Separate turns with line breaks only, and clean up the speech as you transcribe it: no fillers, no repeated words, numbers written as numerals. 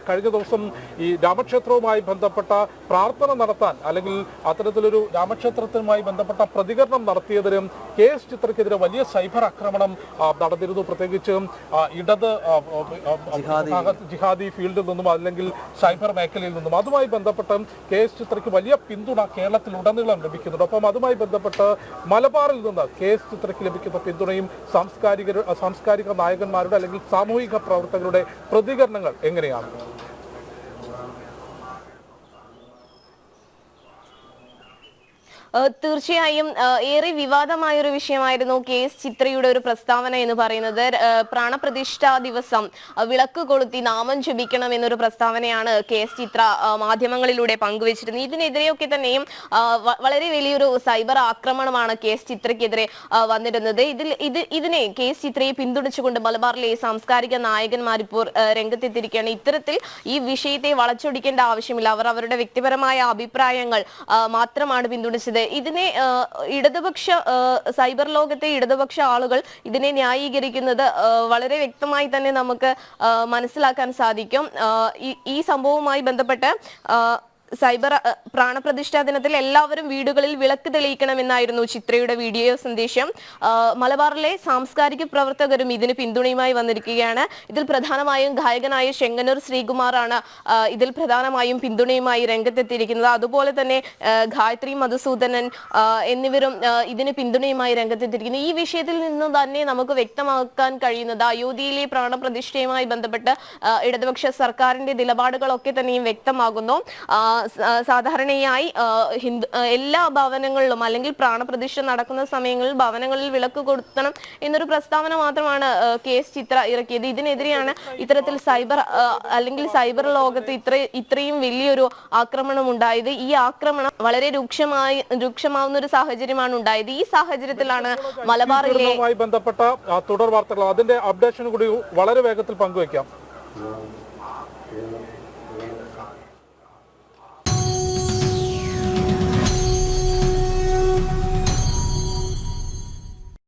കഴിഞ്ഞ ദിവസം ഈ രാമക്ഷേത്രവുമായി ബന്ധപ്പെട്ട പ്രാർത്ഥന നടത്താൻ അല്ലെങ്കിൽ അത്തരത്തിലൊരു രാമക്ഷേത്രത്തിനുമായി ബന്ധപ്പെട്ട പ്രതികരണം നടത്തിയതിനും KS ചിത്രയ്ക്കെതിരെ വലിയ സൈബർ ആക്രമണം നടന്നിരുന്നു. പ്രത്യേകിച്ച് ഇടത് ജിഹാദി ഫീൽഡിൽ നിന്നും അല്ലെങ്കിൽ സൈബർ മേഖലയിൽ നിന്നും അതുമായി ബന്ധപ്പെട്ട് KS ചിത്രയ്ക്ക് വലിയ പിന്തുണ കേരളത്തിലുടനീളം ലഭിക്കുന്നുണ്ട്. അപ്പം അതുമായി ബന്ധപ്പെട്ട് മലബാറിൽ നിന്ന് KS ചിത്രയ്ക്ക് ലഭിക്കുന്ന പിന്തുണയും സാംസ്കാരിക നായകന്മാരുടെ അല്ലെങ്കിൽ സാമൂഹിക പ്രവർത്തകരുടെ പ്രതികരണങ്ങൾ എങ്ങനെയാണ്?
തീർച്ചയായും ഏറെ വിവാദമായ ഒരു വിഷയമായിരുന്നു KS ചിത്രയുടെ ഒരു പ്രസ്താവന എന്ന് പറയുന്നത്. പ്രാണപ്രതിഷ്ഠാ ദിവസം വിളക്ക് കൊളുത്തി നാമം ജപിക്കണം എന്നൊരു പ്രസ്താവനയാണ് KS ചിത്ര മാധ്യമങ്ങളിലൂടെ പങ്കുവച്ചിരുന്നത്. ഇതിനെതിരെയൊക്കെ തന്നെയും വളരെ വലിയൊരു സൈബർ ആക്രമണമാണ് KS ചിത്രയ്ക്കെതിരെ വന്നിരുന്നത്. ഇതിനെ KS ചിത്രയെ പിന്തുണച്ചുകൊണ്ട് മലബാറിലെ സാംസ്കാരിക നായകന്മാർ ഇപ്പോൾ രംഗത്തെത്തിയിരിക്കുകയാണ്. ഇത്തരത്തിൽ ഈ വിഷയത്തെ വളച്ചൊടിക്കേണ്ട ആവശ്യമില്ല, അവർ അവരുടെ വ്യക്തിപരമായ അഭിപ്രായങ്ങൾ മാത്രമാണ് പിന്തുണച്ചത്. ഇതിനെ ഇടതുപക്ഷ സൈബർ ലോകത്തെ ഇടതുപക്ഷ ആളുകൾ ഇതിനെ ന്യായീകരിക്കുന്നത് വളരെ വ്യക്തമായി തന്നെ നമുക്ക് മനസ്സിലാക്കാൻ സാധിക്കും. ഈ സംഭവവുമായി ബന്ധപ്പെട്ട് സൈബർ പ്രാണപ്രതിഷ്ഠാ ദിനത്തിൽ എല്ലാവരും വീടുകളിൽ വിളക്ക് തെളിയിക്കണമെന്നായിരുന്നു ചിത്രയുടെ വീഡിയോ സന്ദേശം. മലബാറിലെ സാംസ്കാരിക പ്രവർത്തകരും ഇതിന് പിന്തുണയുമായി വന്നിരിക്കുകയാണ്. ഇതിൽ പ്രധാനമായും ഗായകനായ ചെങ്ങന്നൂർ ശ്രീകുമാറാണ് ഇതിൽ പ്രധാനമായും പിന്തുണയുമായി രംഗത്തെത്തിയിരിക്കുന്നത്. അതുപോലെ തന്നെ ഗായത്രി മധുസൂദനൻ എന്നിവരും ഇതിന് പിന്തുണയുമായി രംഗത്തെത്തിയിരിക്കുന്നു. ഈ വിഷയത്തിൽ നിന്ന് തന്നെ നമുക്ക് വ്യക്തമാക്കാൻ കഴിയുന്നത് അയോധ്യയിലെ പ്രാണപ്രതിഷ്ഠയുമായി ബന്ധപ്പെട്ട് ഇടതുപക്ഷ സർക്കാരിന്റെ നിലപാടുകളൊക്കെ തന്നെയും വ്യക്തമാകുന്നു. സാധാരണയായി എല്ലാ ഭവനങ്ങളിലും അല്ലെങ്കിൽ പ്രാണപ്രതിഷ്ഠ നടക്കുന്ന സമയങ്ങളിൽ ഭവനങ്ങളിൽ വിളക്ക് കൊടുക്കണം എന്നൊരു പ്രസ്താവന മാത്രമാണ് KS ചിത്ര ഇറക്കിയത്. ഇതിനെതിരെയാണ് ഇത്തരത്തിൽ സൈബർ ലോകത്ത് ഇത്രയും വലിയൊരു ആക്രമണം ഉണ്ടായത്. ഈ ആക്രമണം വളരെ രൂക്ഷമാവുന്ന ഒരു സാഹചര്യമാണ് ഉണ്ടായത്. ഈ സാഹചര്യത്തിലാണ് മലബാറിലെ
ബന്ധപ്പെട്ട തുടർ വാർത്തകൾ അതിന്റെ അപ്ഡേഷൻ കൂടി വളരെ വേഗത്തിൽ പങ്കുവയ്ക്കാം.